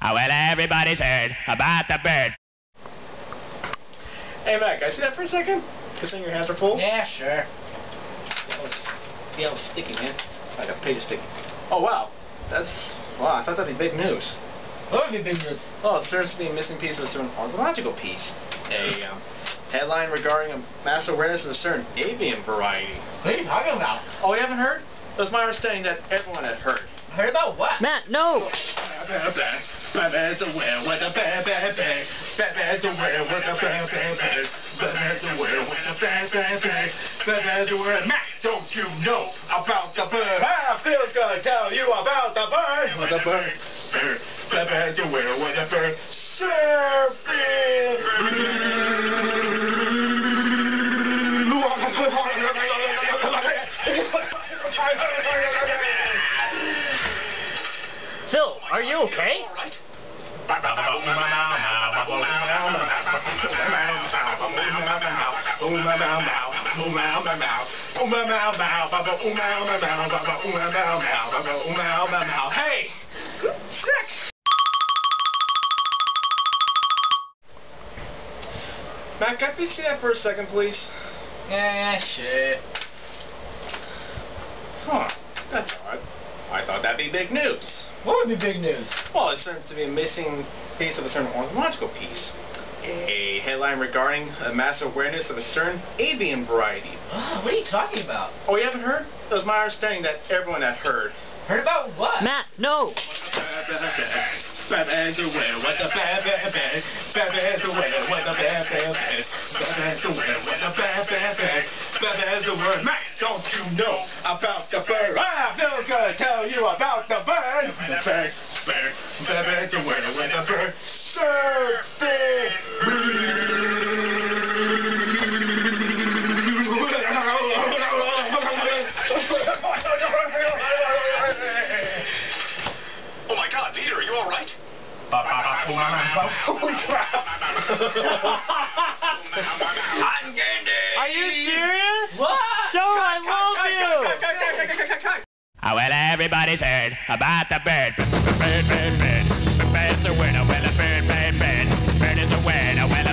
Oh, well, everybody's heard about the bird. Hey, Matt, can I see that for a second? Considering your hands are full? Yeah, sure. Yeah, it was sticky, man. Like a page sticky. Oh, wow. Wow, I thought that'd be big news. What would be big news? Well, it serves to be a missing piece of a certain ornithological piece. A headline regarding a mass awareness of a certain avian variety. What are you talking about? Oh, you haven't heard? It was my understanding that everyone had heard. Heard about what? Matt, no! Matt, don't you know about the bird? Phil's gonna tell you about the bird. What the bird? Bird, what the bird? Phil, are you okay? Hey! Sick! Matt, can I see that for a second, please? Yeah, shit. Huh. That's odd. I thought that'd be big news. What would be big news? Well, it's certain to be a missing piece of a certain ornithological piece. A headline regarding a mass awareness of a certain avian variety. What are you talking about? Oh, you haven't heard? It was my understanding that everyone had heard. Heard about what? Matt, no! Matt, don't you know about the bird? Phil's gonna tell you about the bird. Oh my God, Peter, are you all right? Holy crap! Cotton candy! Are you serious? What? Joe, I love you! Oh, well, everybody's heard about the bird. Bird, bird, bird. The bird's a winner. Well, a bird, bird, bird. Bird is a winner. Well, a bird.